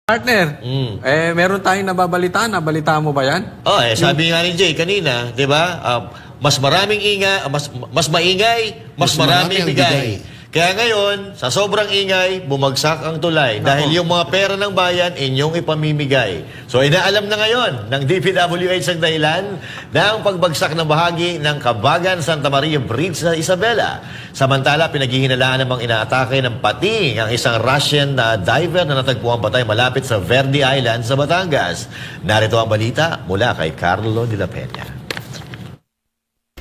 Partner, meron tayong nabalita mo ba yan? Sabi nga ni Jay kanina, 'di ba? Mas maraming mas maingay, mas maraming bigay. Kaya ngayon, sa sobrang ingay, bumagsak ang tulay. Dahil yung mga pera ng bayan, inyong ipamimigay. So, inaalam na ngayon ng DPWH ang dahilan ng pagbagsak ng bahagi ng Cabagan Santa Maria Bridge sa Isabela. Samantala, pinaghihinalaan namang inaatake ng pating ang isang Russian diver na natagpuan patay malapit sa Verde Island sa Batangas. Narito ang balita mula kay Carlo de la Peña.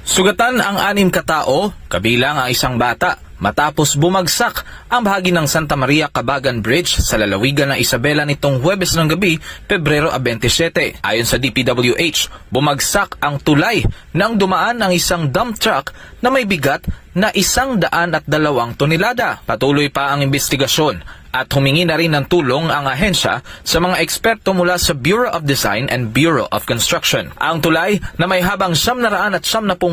Sugatan ang 6 katao, kabilang ang isang bata, matapos bumagsak ang bahagi ng Santa Maria Cabagan Bridge sa lalawigan ng Isabela nitong Huwebes ng gabi, Pebrero 27. Ayon sa DPWH, bumagsak ang tulay nang dumaan ang isang dump truck na may bigat na 102 tonelada. Patuloy pa ang investigasyon at humingi na rin ng tulong ang ahensya sa mga eksperto mula sa Bureau of Design and Bureau of Construction. Ang tulay na may habang 770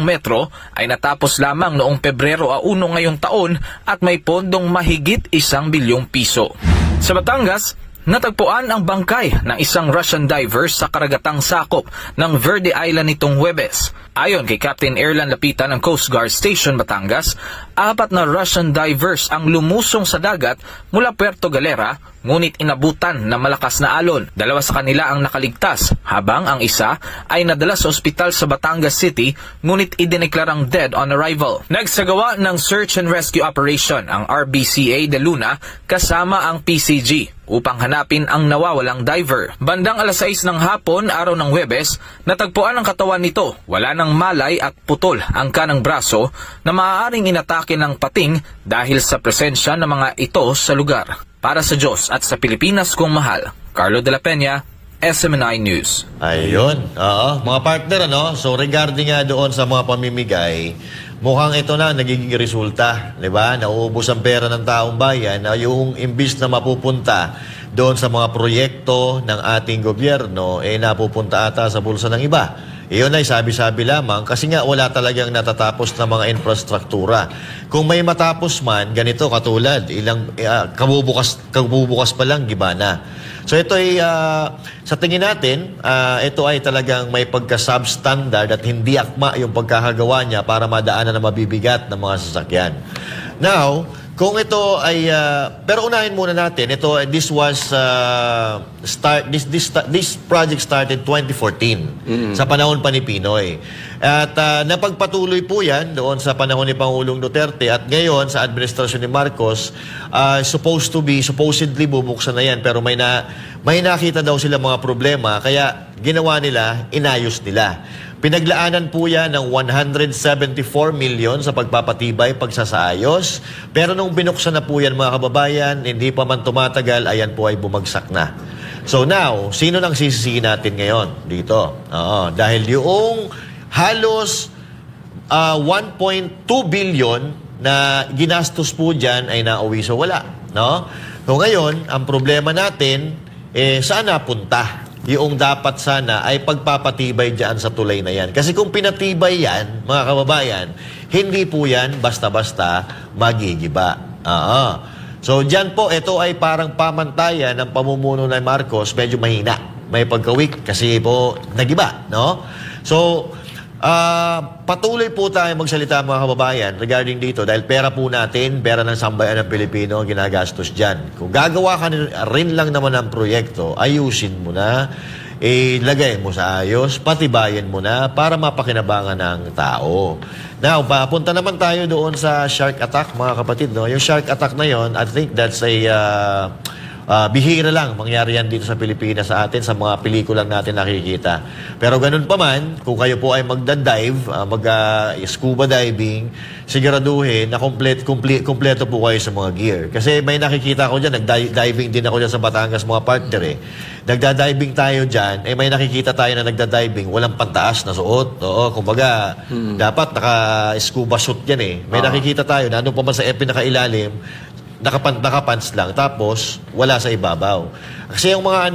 metro ay natapos lamang noong Pebrero 1 ngayong taon at may pondong mahigit 1 bilyong piso. Sa Batangas, natagpuan ang bangkay ng isang Russian diver sa karagatang sakop ng Verde Island nitong Huwebes. Ayon kay Captain Erlan Lapitan ng Coast Guard Station Batangas, 4 na Russian divers ang lumusong sa dagat mula Puerto Galera, ngunit inabutan ng malakas na alon. 2 sa kanila ang nakaligtas, habang ang isa ay nadala sa ospital sa Batangas City, ngunit idineklarang dead on arrival. Nagsagawa ng search and rescue operation ang RBCA de Luna kasama ang PCG upang hanapin ang nawawalang diver. Bandang 6:00 ng hapon, araw ng Huwebes, natagpuan ang katawan nito. Wala ng malay at putol ang kanang braso na maaaring inatake ng pating dahil sa presensya ng mga ito sa lugar. Para sa Diyos at sa Pilipinas kong mahal, Carlo de la Peña, SMNI News. Ayun, mga partner, So regarding nga doon sa mga pamimigay, mukhang ito na nagiging resulta, di ba? Nauubos ang pera ng taong bayan na yung imbis na mapupunta doon sa mga proyekto ng ating gobyerno, napupunta ata sa bulsa ng iba. Iyon ay sabi-sabi lamang kasi nga wala talagang natatapos na mga infrastruktura. Kung may matapos man, ganito katulad, ilang kabubukas pa lang, giba na. So ito ay, sa tingin natin, ito ay talagang may pagka-substandard at hindi akma yung pagkakagawa niya para madaanan na mabibigat ng mga sasakyan. Now, kung ito ay pero unahin muna natin, this project started 2014 sa panahon pa ni Pinoy. At napagpatuloy po 'yan doon sa panahon ni Pangulong Duterte at ngayon sa administrasyon ni Marcos, supposedly bubuksan na 'yan pero may nakita daw sila mga problema kaya ginawa nila, inayos nila. Pinaglaanan po yan ng 174 million sa pagpapatibay, pagsasaayos. Pero nung binuksan na po yan mga kababayan, hindi pa man tumatagal, ayan po ay bumagsak na. So now, sino nang sisisihin natin ngayon dito? Dahil yung halos 1.2 billion na ginastos po dyan ay nauwi sa wala. No? So ngayon, ang problema natin, saan napunta? Yung dapat sana ay pagpapatibay dyan sa tulay na yan. Kasi kung pinatibay yan, mga kababayan, hindi po yan basta-basta magigiba. So dyan po, ito ay parang pamantayan ng pamumuno ng Marcos, medyo mahina. May pagkawik kasi po nagiba, no? So, patuloy po tayo magsalita mga kababayan regarding dito dahil pera po natin, pera ng sambayan ng Pilipino ginagastos dyan. Kung gagawa ka rin lang naman ng proyekto, ayusin mo na, ilagay mo sa ayos, patibayin mo na para mapakinabangan ng tao. Now, papunta naman tayo doon sa shark attack mga kapatid. No? Yung shark attack na yon, I think that's a bihira lang mangyari yan dito sa Pilipinas sa atin, sa mga pelikulang natin nakikita. Pero ganun pa man, kung kayo po ay magda-dive, mag-scuba diving, siguraduhin na kompleto po kayo sa mga gear. Kasi may nakikita ko dyan, nag-diving din ako dyan sa Batangas mga partner Nagda-diving tayo dyan, may nakikita tayo na nagda-diving, walang pantaas na suot. Kumbaga, dapat naka-scuba suit yan May nakikita tayo na ano pa man sa pinakailalim, nakapants lang, tapos wala sa ibabaw. Kasi yung mga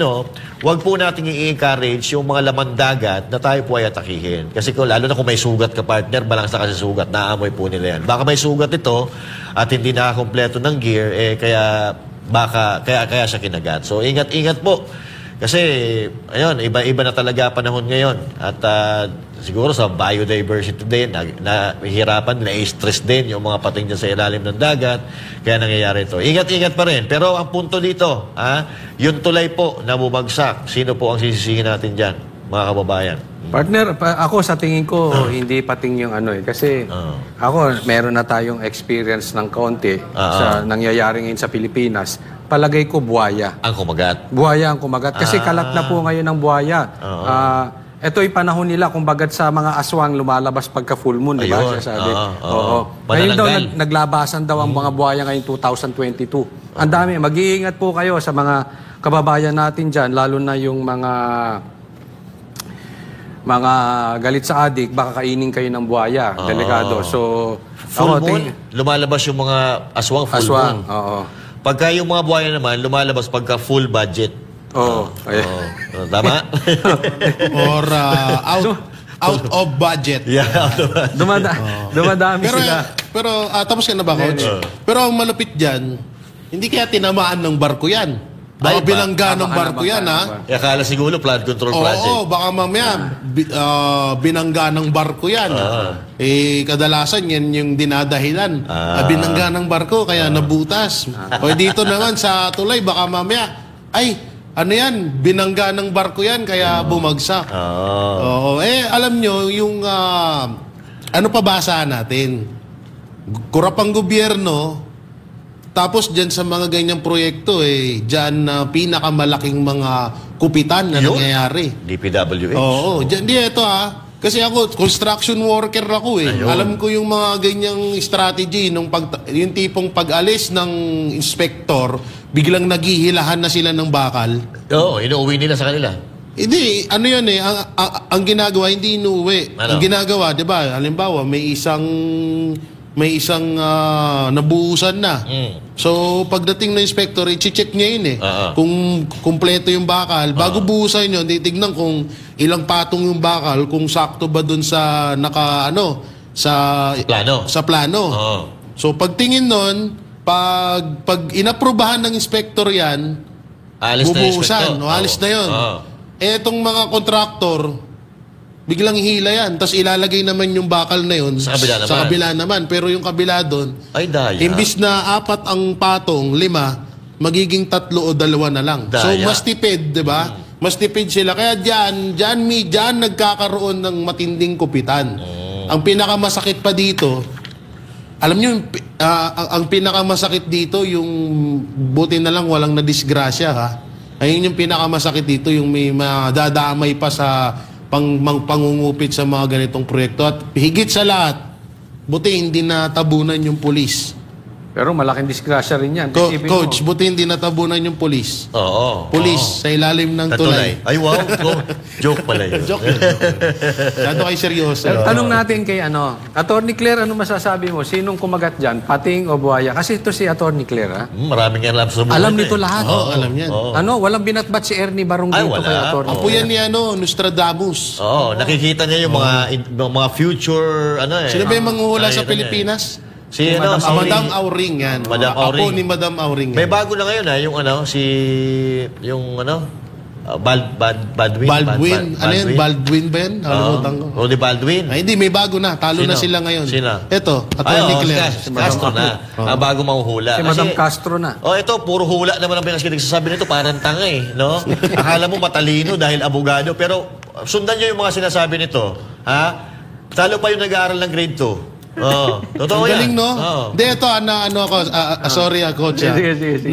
wag po natin i-encourage yung mga laman dagat na tayo po ay atakihin. Kasi lalo na kung may sugat ka partner, balang sa kasi sugat, naamoy po nila yan. Baka may sugat ito at hindi nakakompleto ng gear, kaya baka kaya siya kinagat. So ingat-ingat po. Kasi ayun, iba-iba na talaga panahon ngayon. At siguro sa biodiversity din, nahihirapan, na-stress din yung mga pating dyan sa ilalim ng dagat. Kaya nangyayari ito. Ingat-ingat pa rin. Pero ang punto dito, yung tulay po na bumagsak, sino po ang sisisihin natin dyan, mga kababayan? Partner, ako sa tingin ko, hindi pating yung ano kasi ako, meron na tayong experience ng kaunti sa nangyayari ngayon sa Pilipinas. Palagay ko, buhaya. Ang kumagat. Buhaya ang kumagat. Kasi kalat na po ngayon ng buhaya. Ito'y panahon nila, kumbagat sa mga aswang lumalabas pagka full moon, di ba? Ayun. Siya sabi. Oo. Ngayon daw, Manananggal. naglabasan daw ang mga buhaya ngayong 2022. Ang dami. Mag-iingat po kayo sa mga kababayan natin dyan, lalo na yung mga galit sa adik, baka kainin kayo ng buhaya. Delikado. So, Full moon, lumalabas yung mga aswang full aswang. moon. Oo. Pagka yung mga buhaya naman, lumalabas pagka full budget. Oo. Tama? Or out of budget. Yeah. Dumadami Pero, sila. tapos ka na ba, Coach? Pero ang malupit dyan, hindi kaya tinamaan ng barko yan. Baka Ay, binangga ng baka barko naman yan, tayo, ha? Akala siguro flood control project. Oo, baka mamaya binangga ng barko yan. Kadalasan yan yung dinadahilan. Binangga ng barko, kaya nabutas. O dito naman sa tulay, baka mamaya, ano yan, binangga ng barko yan, kaya bumagsak. Oo, alam nyo, yung ano pabasahan natin? Kurap ang gobyerno, tapos dyan sa mga ganyang proyekto, dyan pinakamalaking mga kupitan na nangyayari. DPWH. Oo, dyan, ito kasi ako, construction worker ako Alam ko yung mga ganyang strategy, yung tipong pag-alis ng inspector, biglang naghihilahan na sila ng bakal. Oo, inuuwi nila sa kanila. Hindi, ano yun ang ginagawa, hindi inuwi. Ano? Ang ginagawa, di ba, halimbawa, may isang nabuhusan na. So, pagdating ng inspector, i-check niya yun kung kumpleto yung bakal. Bago buhusan yun, titignan kung ilang patong yung bakal, kung sakto ba dun sa sa plano. So, pagtingin nun, pag inaprubahan ng inspector yan, Alis na bubuhusan. Alis na yun. Etong mga kontraktor, biglang hila yan. Tapos ilalagay naman yung bakal na yun Sa kabila naman. Sa kabila naman. Pero yung kabila doon, Ay, daya. imbis na 4 ang patong, 5, magiging 3 o 2 na lang. Daya. So, mas tipid, di ba? Mas tipid sila. Kaya dyan nagkakaroon ng matinding kupitan. Ang pinakamasakit pa dito, alam nyo, ang pinakamasakit dito, yung buti na lang walang nadisgrasya, ha? Ayun yung pinakamasakit dito, yung may madadamay pa sa pangungupit sa mga ganitong proyekto. At higit sa lahat, buti hindi natabunan yung pulis. Pero malaking disgrasya rin yan. Isipin Coach, mo. buti hindi natabunan yung pulis. Oo. Pulis sa ilalim ng tulay. Ay, wow. Joke pala yun. Joke yun. Masyado kayo seryoso. Tanong natin kay Attorney Claire, ano masasabi mo? Sinong kumagat dyan? Pating o buhaya? Kasi ito si Attorney Claire, ha? Maraming alam sa buhay. Alam nito lahat. Alam yan. Walang binatbat si Ernie Barong Ay, dito wala. kay Attorney. Apo yan ni Nostradamus. Oo, nakikita niya yung mga future, Sino ba yung manghuhula sa Pilipinas? Si Madam Auring yan. Madam Apo Auring. ni Madam Auring yan. May bago na ngayon Baldwin. Baldwin. Ano yan? Baldwin ba yan? Nakalimutan ko. Rudy Baldwin. Ay, hindi. May bago na. Talo Sino? na sila ngayon. Sino? Ito. Attorney Claire. Si Castro na. Ang bago mahuhula. Si Madam Castro na. Ito, puro hula naman ang pinagsasabi nito. Parang tanga no? Akala mo matalino dahil abogado. Pero sundan nyo yung mga sinasabi nito. Ha? Talo pa yung nag-aaral ng grade 2. Totoo Ang yan. galing, no? Hindi, ito, sorry, Coach. Sige.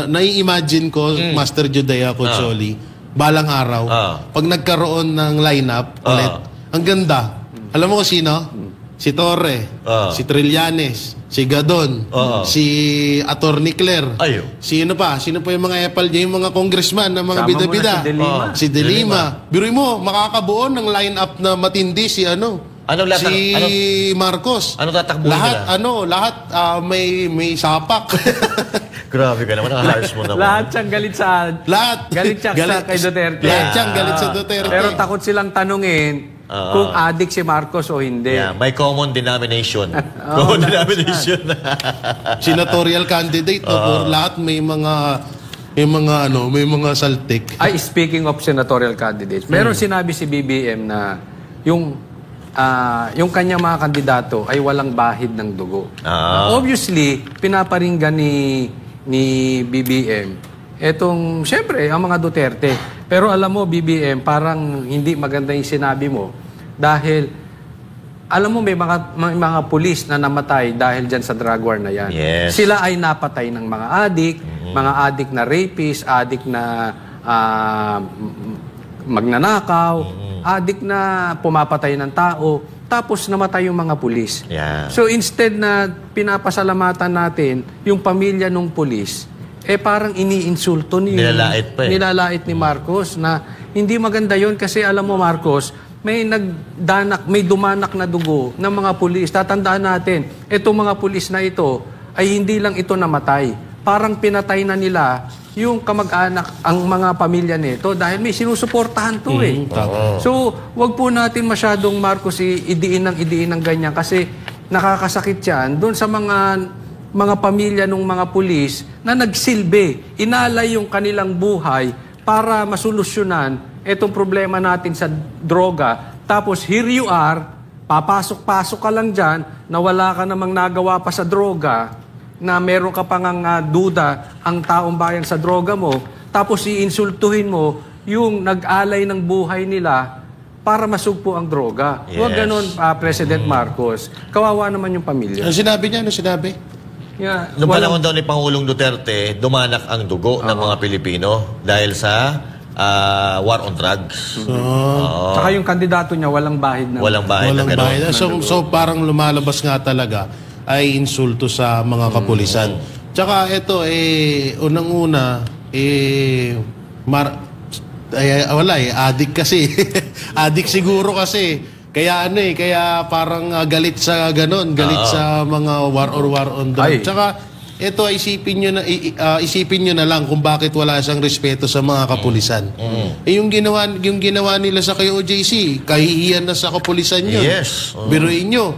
Nai-imagine ko, Master Judea, Coach Oli, balang araw, pag nagkaroon ng lineup ulit, ang ganda. Alam mo kung sino? Si Torre, si Trillanes, si Gadon, si Attorney Claire. Ayo. Sino pa? Sino pa yung mga epal yung mga congressman na mga Sama mo bida-bida? na si De Lima. Si De Lima. Biruin mo, makakabuo ng lineup na matindi si si Marcos. Ano tatakbuhin Lahat may sapak. Grabe ka naman. Ang harsh mo naman. Lahat siyang galit sa... Lahat. Galit siya kay Duterte. Lahat siyang galit sa Duterte. Pero takot silang tanungin kung addict si Marcos o hindi. Yeah, may common denomination. Common denomination. Senatorial candidate, no? For lahat may mga saltik. Ay, speaking of senatorial candidates, meron sinabi si BBM na yung kanyang mga kandidato ay walang bahid ng dugo. Obviously, pinaparinggan ni BBM siyempre, ang mga Duterte. Pero alam mo, BBM, parang hindi maganda yung sinabi mo dahil alam mo, may mga pulis na namatay dahil dyan sa drug war na yan. Yes. Sila ay napatay ng mga adik na rapist, adik na magnanakaw, adik na pumapatay ng tao, tapos namatay yung mga pulis. Yeah. So instead na pinapasalamatan natin yung pamilya ng pulis, parang iniinsulto nilalait ni Marcos na hindi maganda yon kasi alam mo Marcos, may dumanak na dugo ng mga pulis. Tatandaan natin, itong mga pulis na ito ay hindi lang ito namatay. Parang pinatay na nila yung kamag-anak, ang mga pamilya nito dahil may sinusuportahan to So, wag po natin masyadong Marcos idiin ng ganyan kasi nakakasakit yan doon sa mga pamilya ng mga pulis na nagsilbi, inalay yung kanilang buhay para masolusyonan itong problema natin sa droga. Tapos here you are, papasok-pasok ka lang dyan na wala ka namang nagawa pa sa droga, na meron ka pang duda ang taong bayan sa droga mo, tapos iinsultuhin mo yung nag-alay ng buhay nila para masugpo ang droga. Yes. Huwag ganun, President Marcos. Kawawa naman yung pamilya. Ano sinabi niya? Ano sinabi? Yeah, Noong panahon daw ni Pangulong Duterte, dumanak ang dugo ng mga Pilipino dahil sa war on drugs. Saka yung kandidato niya, walang bahid na. Walang bahid na gano'n. bahid. So parang lumalabas nga talaga ay insulto sa mga kapulisan. Tsaka ito, unang-una, addict kasi. Addict siguro kasi. Kaya kaya parang galit sa ganon, galit sa mga war on drugs. Tsaka ito isipin nyo na lang kung bakit wala siyang respeto sa mga kapulisan. Yung ginawa nila sa KOJC, kahihiyan na sa kapulisan yun. Yes. Biruin nyo,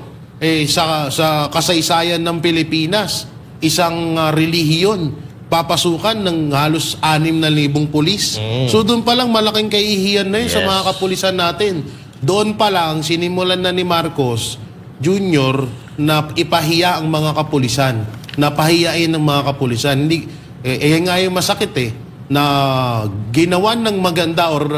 sa kasaysayan ng Pilipinas, isang relihiyon papasukan ng halos 6,000 pulis. So doon pa lang malaking kahihiyan na yun sa mga kapulisan natin. Doon pa lang, sinimulan na ni Marcos Jr. na ipahiya ang mga kapulisan. Napahiyain ng mga kapulisan. Hindi, nga yung masakit na ginawan ng maganda or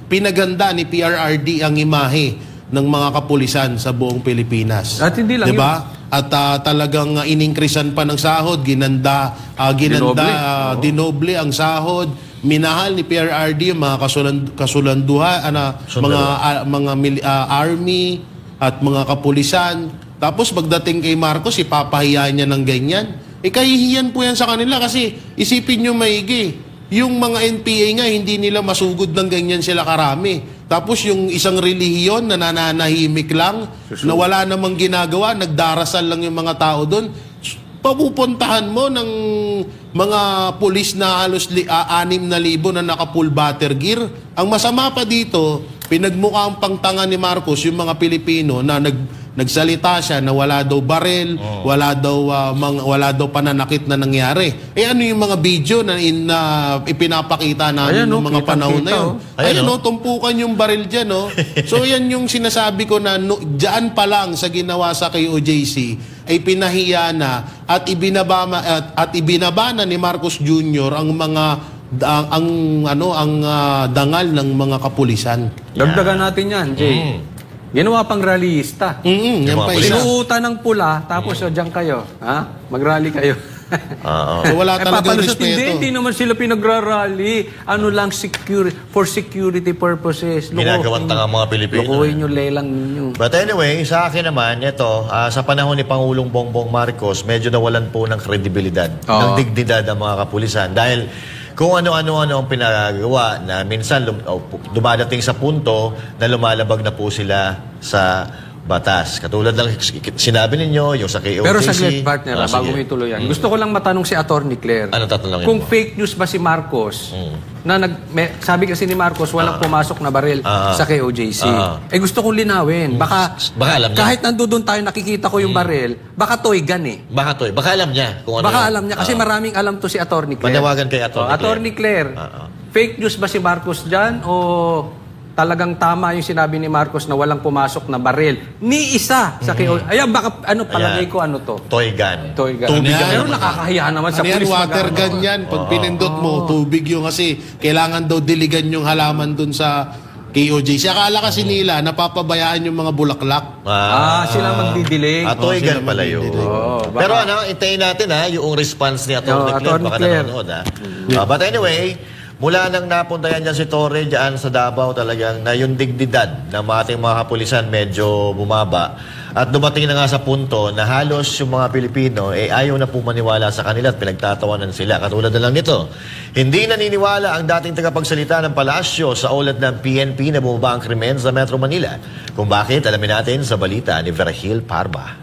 pinaganda ni PRRD ang imahe ng mga kapulisan sa buong Pilipinas. At hindi lang diba? At talagang iningkrisan pa ng sahod, dinoble ang sahod. Minahal ni PRRD yung mga kasulanduhan, mga army at mga kapulisan. Tapos pagdating kay Marcos, ipapahiya niya ng ganyan. Kahihiyan po yan sa kanila kasi isipin nyo maigi. Yung mga NPA nga, hindi nila masugod ng ganyan sila karami. Tapos yung isang relihiyon na nananahimik lang, na wala namang ginagawa, nagdarasal lang yung mga tao doon, papupuntahan mo ng mga pulis na halos 6,000 na naka-full battle gear. Ang masama pa dito, pinagmukhang pangtanga ni Marcos yung mga Pilipino na nagsalita siya na wala daw barel, wala daw pananakit na nangyari. Ano yung mga video na ipinapakita namin ng mga panahon na yun? Tumpukan yung baril dyan. So yan yung sinasabi ko na dyan pa lang sa ginawa sa KOJC ay pinahiya na at ibinaba na ni Marcos Jr. ang mga dangal ng mga kapulisan. Dagdagan natin yan, Jay. Ginawa pang rallyista. Yan pa isa. Pinuutan ng pula, tapos dyan kayo. Mag-rally kayo. So wala talagang respeto. Hindi naman sila pinagra-rally. Ano lang, for security purposes. Ginagawang tanga mga Pilipino. Lukuhin yung lelang ninyo. But anyway, sa akin naman, ito, sa panahon ni Pangulong Bongbong Marcos, medyo nawalan po ng kredibilidad, ng dignidad ang mga kapulisan. Dahil kung ano-ano ang pinagawa na minsan dumadating sa punto na lumalabag na po sila sa batas. Katulad ng sinabi ninyo, yung sa KOJC. Pero saglit, partner, bago sige. mo ituloy yan. Gusto ko lang matanong si Attorney Claire. Ano tatanungin Kung mo? fake news ba si Marcos, na sabi kasi ni Marcos, walang pumasok na baril sa KOJC. Gusto kong linawin. Baka alam niya. kahit nandoon tayo, nakikita ko yung baril, baka toy gun eh. Baka alam niya. Kung ano Baka yun. alam niya, kasi maraming alam to si Attorney Claire. Manawagan kay Attorney Claire. Attorney Claire, fake news ba si Marcos dyan o talagang tama yung sinabi ni Marcos na walang pumasok na baril? Ni isa sa KOJC. Ayan, baka palagay ko ano to? Toy gun. Toy gun. Tubig Pero yan. nakakahiya naman sa Ano yan, pulis. water gun yan. Pag pinindot mo, tubig yung kasi kailangan daw diligan yung halaman dun sa KOJC. Akala kasi nila, napapabayaan yung mga bulaklak. Sila magdidilig. Toy gun pala yun. baka- Pero hintayin natin yung response ni Attorney Claire. Attorney Baka Claire. nanonood But anyway, mula nang napuntayan dyan si Torre dyan sa Davao talagang na yung dignidad ng ating mga kapulisan medyo bumaba. At dumating na nga sa punto na halos yung mga Pilipino ayaw na po maniwala sa kanila at pinagtatawanan sila. Katulad na lang nito. Hindi naniniwala ang dating tagapagsalita ng palasyo sa ulat ng PNP na bumaba ang krimen sa Metro Manila. Kung bakit, alamin natin sa balita ni Verhil Parba.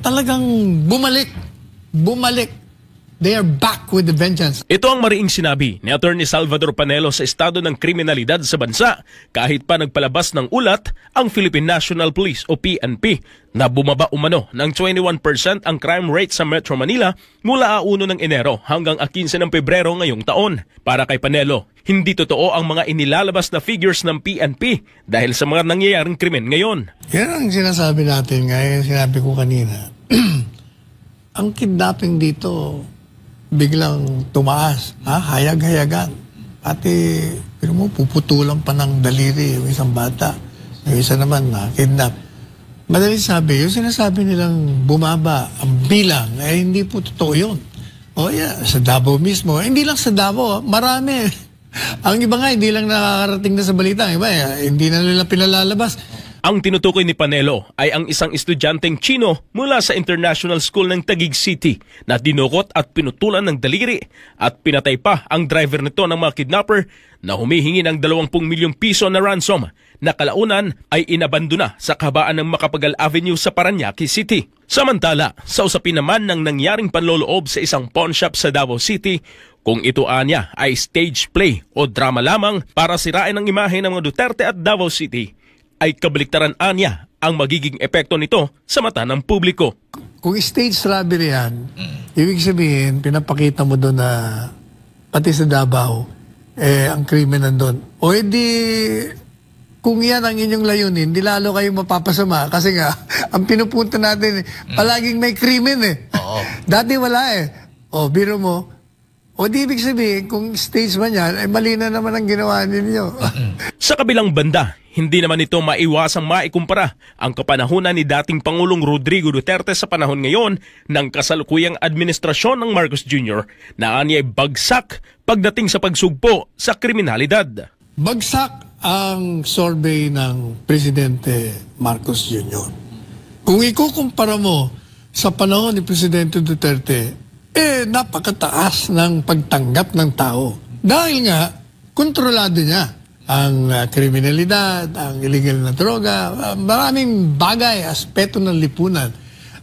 Talagang bumalik. They are back with the vengeance. Ito ang mariing sinabi ni Attorney Salvador Panelo sa estado ng kriminalidad sa bansa kahit pa nagpalabas ng ulat ang Philippine National Police o PNP na bumaba umano ng 21% ang crime rate sa Metro Manila mula 1 ng Enero hanggang 15 ng Pebrero ngayong taon. Para kay Panelo, hindi totoo ang mga inilalabas na figures ng PNP dahil sa mga nangyayaring krimen ngayon. Yan ang sinasabi natin, gaya sinabi ko kanina. Ang kidnapping dito, biglang tumaas, hayag-hayagan. Pati, pero mo, puputulan pa ng daliri yung isang bata. Yung isa naman na kidnap. Madali sabi, yung sinasabi nilang bumaba ang bilang, hindi po totoo yun. Sa Davao mismo. Hindi lang sa Davao, marami. Ang iba nga, hindi lang nakakarating na sa balita. Ang iba, hindi na nila pinalalabas. Ang tinutukoy ni Panelo ay ang isang estudyanteng Chino mula sa International School ng Taguig City na dinukot at pinutulan ng daliri at pinatay pa ang driver nito ng mga kidnapper na humihingi ng 20 milyong piso na ransom na kalaunan ay inabandona sa kabaan ng Macapagal Avenue sa Parañaque City. Samantala, sa usapin naman ng nangyaring panloloob sa isang pawn shop sa Davao City, kung ito anya ay stage play o drama lamang para sirain ang imahe ng mga Duterte at Davao City, ay kabaliktaran anya ang magiging epekto nito sa mata ng publiko. Kung stage robbery yan, ibig sabihin, pinapakita mo doon na pati sa Davao, ang krimen nandun. O edi, kung yan ang inyong layunin, di lalo kayong mapapasama. Kasi nga, ang pinupunta natin, palaging may krimen Dati wala biro mo, di ibig sabihin, kung stage man yan, mali na naman ang ginawa ninyo. Sa kabilang banda, hindi naman ito maiwasang maikumpara ang kapanahunan ni dating Pangulong Rodrigo Duterte sa panahon ngayon ng kasalukuyang administrasyon ng Marcos Jr. na anya'y bagsak pagdating sa pagsugpo sa kriminalidad. Bagsak ang survey ng Presidente Marcos Jr. Kung ikukumpara mo sa panahon ni Presidente Duterte, napakataas ng pagtanggap ng tao. Dahil nga, kontrolado niya ang kriminalidad, ang illegal na droga, maraming bagay, aspeto ng lipunan.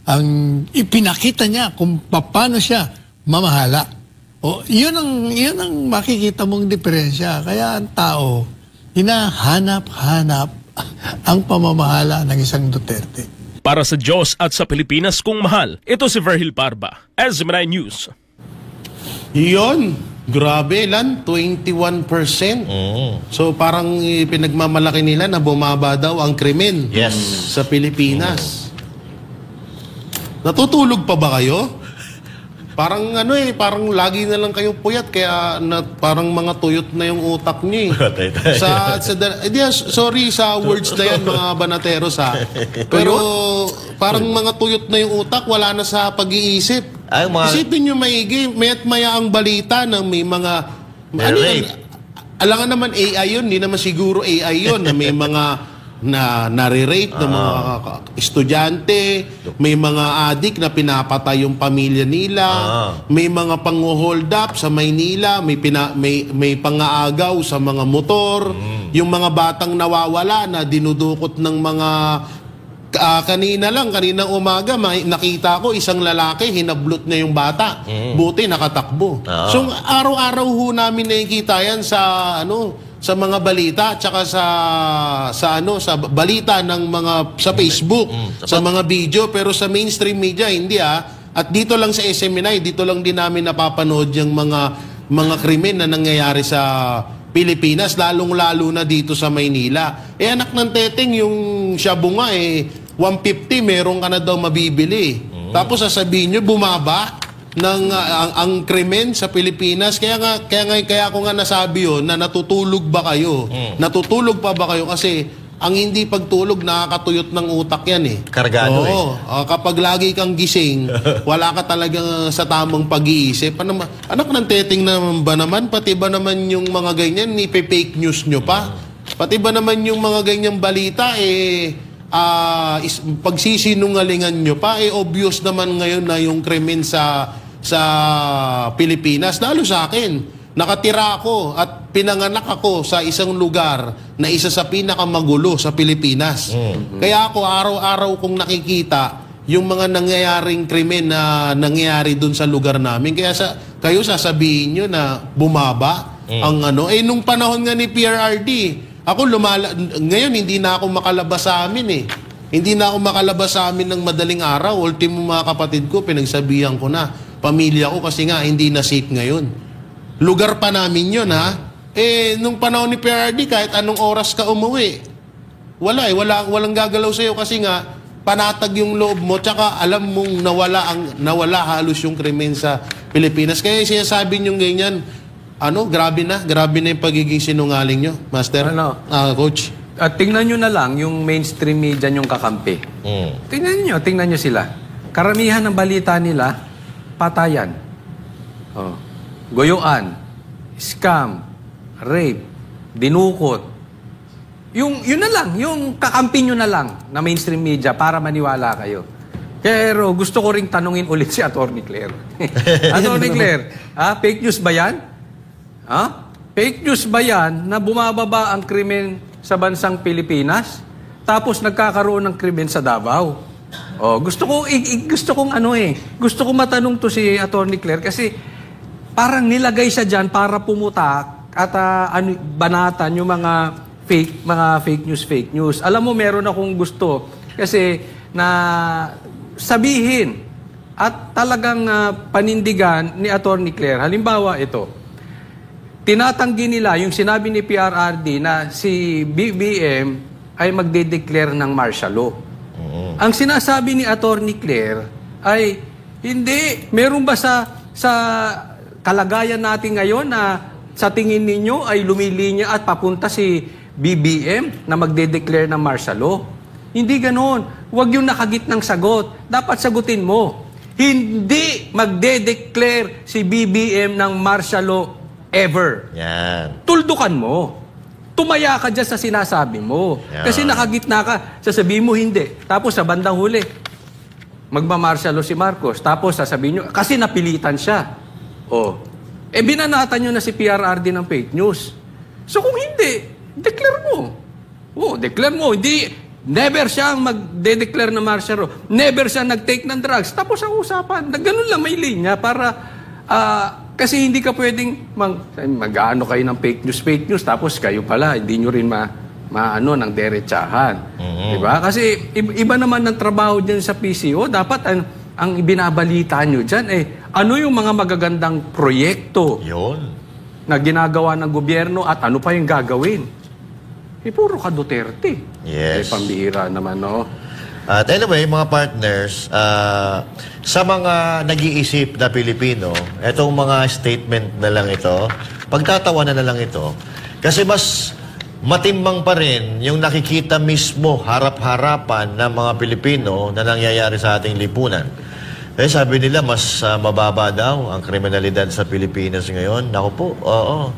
Ang ipinakita niya kung paano siya mamahala. Yun ang makikita mong diferensya. Kaya ang tao, hinahanap-hanap ang pamamahala ng isang Duterte. Para sa Diyos at sa Pilipinas kung mahal, ito si Verhil Parba, SMNI News. Yun. Grabe, Lan. 21%. So parang pinagmamalaki nila na bumaba daw ang krimen sa Pilipinas. Natutulog pa ba kayo? Parang parang lagi na lang kayo puyat kaya parang mga tuyot na yung utak niyo sorry sa words na yan mga banateros Pero parang mga tuyot na yung utak, wala na sa pag-iisip. Isipin nyo maigi, maya't maya ang balita ng may mga alangan naman AI yun, hindi naman siguro AI yun na may mga na nare-rape ng mga estudyante, may mga adik na pinapatay yung pamilya nila, may mga pang-hold up sa Maynila, may pangaagaw sa mga motor, yung mga batang nawawala na dinudukot ng mga kaninang umaga, nakita ko isang lalaki, hinablot na yung bata. Buti nakatakbo. So araw-araw ho namin nakikita yan sa sa mga balita tsaka sa balita ng mga sa Facebook, sa mga video, pero sa mainstream media hindi At dito lang sa SMNI, dito lang din namin napapanood yung mga krimen na nangyayari sa Pilipinas, lalong-lalo na dito sa Maynila. Anak ng teteng, yung shabu nga 150, meron ka na daw mabibili. Tapos sasabihin nyo, bumaba ang krimen sa Pilipinas. Kaya ko nga nasabi yun na natutulog ba kayo? Natutulog pa ba kayo? Kasi ang hindi pagtulog, nakakatuyot ng utak yan Kargado kapag lagi kang gising, wala ka talagang sa tamang pag-iisip. Anak ng teteng naman ba naman? Pati ba naman yung mga ganyan, fake news nyo pa? Pati ba naman yung mga ganyang balita, pagsisinungalingan nyo pa? Obvious naman ngayon na yung krimen sa Pilipinas, lalo sa akin. Nakatira ako at pinanganak ako sa isang lugar na isa sa pinakamagulo sa Pilipinas. Kaya ako araw-araw kong nakikita yung mga nangyayaring krimen na nangyayari dun sa lugar namin. Kaya kayo sasabihin nyo na bumaba ang nung panahon nga ni PRRD, ako ngayon hindi na ako makalabas sa amin Hindi na ako makalabas sa amin ng madaling araw. Ultimo mga kapatid ko, pinagsabihan ko na pamilya ko kasi nga hindi na safe ngayon. Lugar pa namin yun nung panahon ni PRRD, kahit anong oras ka umuwi, walang gagalaw sa'yo kasi nga panatag yung loob mo, tsaka alam mong nawala halos yung krimen sa Pilipinas. Kaya sinasabi nyo ganyan, grabe na yung pagiging sinungaling nyo, Master, Coach. At tingnan nyo na lang yung mainstream media yung kakampi. Tingnan nyo sila. Karamihan ng balita nila, patayan. Goyoan, scam, rape, dinukot. Yun na lang, yung kakampi nyo na lang na mainstream media para maniwala kayo. Pero gusto ko ring tanungin ulit si Atty. Claire. Atty. Claire, fake news ba yan? Fake news ba yan na bumababa ang krimen sa bansang Pilipinas tapos nagkakaroon ng krimen sa Davao? Gusto kong matanong to si Atty. Claire kasi parang nilagay siya dyan para pumutak at banatan yung mga fake news. Alam mo, meron akong gusto kasi na sabihin at talagang panindigan ni Atty. Claire. Halimbawa ito, tinatanggi nila yung sinabi ni PRRD na si BBM ay magde-declare ng martial law. Ang sinasabi ni Atty. Claire ay hindi, meron ba sa kalagayan natin ngayon na sa tingin ninyo ay lumilinya at papunta si BBM na magde-declare ng martial law? Hindi ganoon. Huwag yung nakagitnang sagot. Dapat sagutin mo. Hindi magde-declare si BBM ng martial law ever. Yan. Tuldukan mo. Tumaya ka dyan sa sinasabi mo. Yan. Kasi nakagitna ka, sasabihin mo hindi. Tapos sa bandang huli, magma-martial law si Marcos. Tapos sasabihin nyo, kasi napilitan siya. Binanatan nyo na si PRRD ng fake news. So kung hindi, declare mo. Declare mo. Never siya magde-declare na martial law. Never siya nag-take ng drugs. Tapos ang usapan, ganun lang may linya para, kasi hindi ka pwedeng mag-ano kayo ng fake news, tapos kayo pala, hindi nyo rin ng derechahan. Diba? Kasi iba naman ng trabaho dyan sa PCO. Dapat ang ibinabalita nyo dyan, ano yung mga magagandang proyekto na ginagawa ng gobyerno at ano pa yung gagawin? Puro ka Duterte. Yes. Pambihira naman, no? At anyway, mga partners, sa mga nag-iisip na Pilipino, itong mga statement na lang ito, pagtatawanan na lang ito, kasi mas matimbang pa rin yung nakikita mismo harap-harapan ng mga Pilipino na nangyayari sa ating lipunan. Sabi nila mas mababa daw ang kriminalidad sa Pilipinas ngayon. Naku po, oo.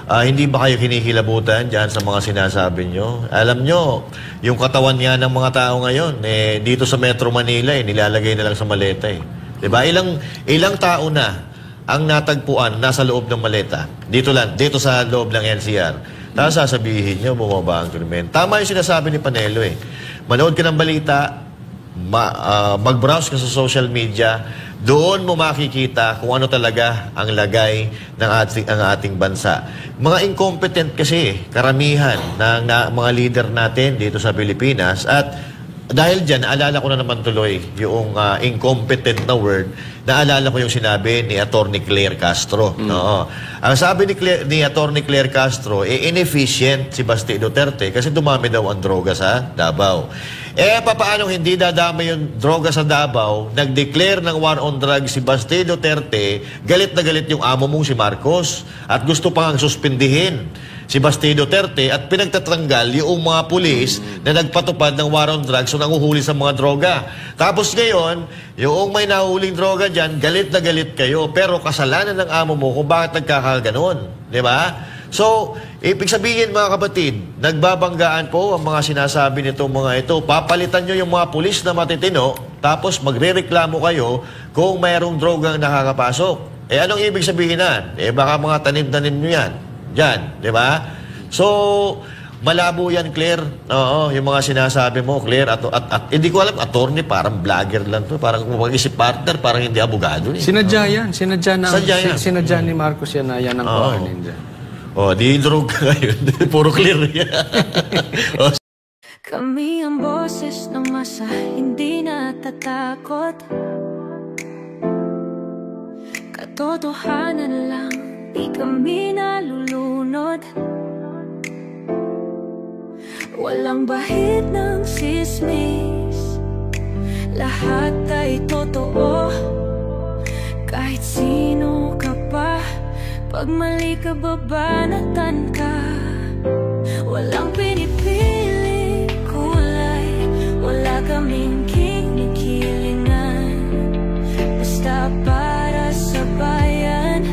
Hindi ba kayo kinikilabutan dyan sa mga sinasabi nyo? Alam nyo, yung katawan nga ng mga tao ngayon, dito sa Metro Manila, nilalagay na lang sa maleta. Diba? Ilang tao na ang natagpuan nasa loob ng maleta. Dito sa loob ng NCR. Tapos sasabihin nyo, bumaba ang krimen. Tama yung sinasabi ni Panelo Manood ka ng balita, mag-browse ka sa social media, doon mo makikita kung ano talaga ang lagay ng ating bansa. Mga incompetent kasi, karamihan ng mga leader natin dito sa Pilipinas. At dahil dyan, naalala ko na naman tuloy yung incompetent na word. Naalala ko yung sinabi ni Atty. Claire Castro. Ang sabi ni Atty. Claire Castro, inefficient si Basti Duterte kasi dumami daw ang droga sa Davao. Papaano hindi dadami yung droga sa Davao? Nag-declare ng war on drugs si Basti Duterte, galit na galit yung amo mong si Marcos at gusto pang suspindihin si Basti Duterte at pinagtatanggal yung mga pulis na nagpatupad ng war on drugs o nanguhuli sa mga droga. Tapos ngayon, yung may nahuling droga dyan, galit na galit kayo. Pero kasalanan ng amo mo kung bakit nagkakaganon. Di ba? So, ibig sabihin mga kapatid, nagbabanggaan po ang mga sinasabi nito mga ito. Papalitan nyo yung mga pulis na matitino, tapos magre-reklamo kayo kung mayroong drogang nakakapasok. Anong ibig sabihin na? Baka mga tanim-tanim nyo yan. Diyan, di ba? So, malabo yan, Claire. Oo, yung mga sinasabi mo, Claire. At hindi ko alam, attorney, parang vlogger lang to. Parang kung mag-isip partner, parang hindi abogado. Sinadya yan. Sinadya ni Marcos yan na yan ang corner. Di drog ka ngayon. Puro Claire yan. Kami ang boses ng masa, hindi natatakot. Katotohanan lang, di kami nalulunod. Walang bahid ng sismis, lahat ay totoo. Kahit sino ka pa, pag mali ka babanatan ka. Walang pinipili kulay, wala kaming kinikilingan. Basta para sa bayan,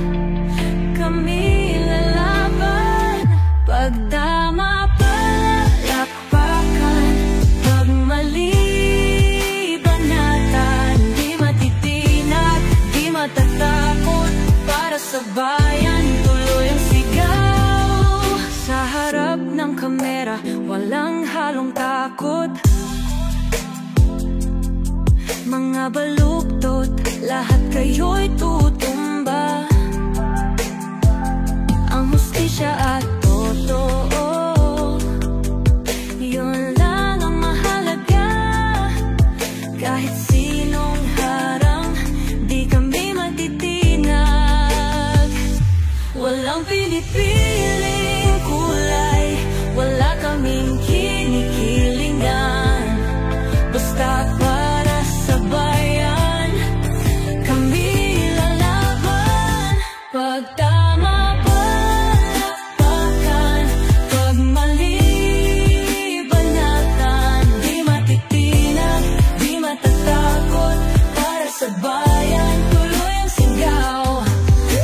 kami lalaban. Pagdama palakpakan, pag mali banatan. Di matitinag, di matatakot, para sa bayan tuloy ang sigaw. Sa harap ng kamera, walang halong takot. Mga baluktot, lahat kayo'y tutumba. Ang hustisya at totoo, yun lang ang mahalaga. Kahit sinong harang, di kami matitinag. Walang pinipiling kulay, wala kaming kinikilingan. Basta para sa bayan, kami lalaban. Pagtama palakpakan, pag mali banatan. Di matitinag, di matatakot, para sa bayan tuloy ang sigaw.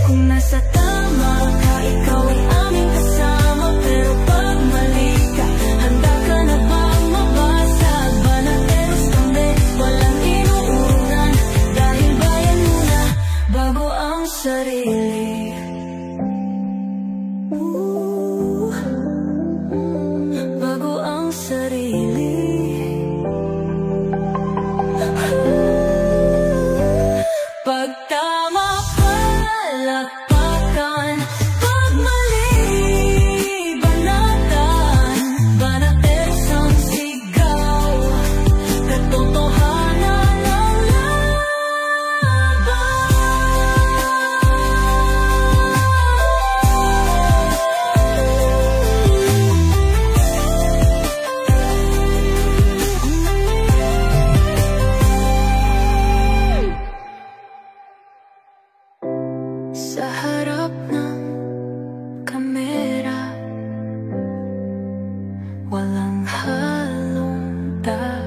Kung nasa tama ka, ikaw ay aming kasama. Pero pag mali ka, handa ka na bang mabasag? Banateros kami, walang inuunan. Dahil bayan muna, bago ang sarili. Bago ang sarili. Pagtama palakpakan, pag mali banatan. Banateros ang sigaw, katotohanan ang laban. Sa harap ng kamera, walang halong takot.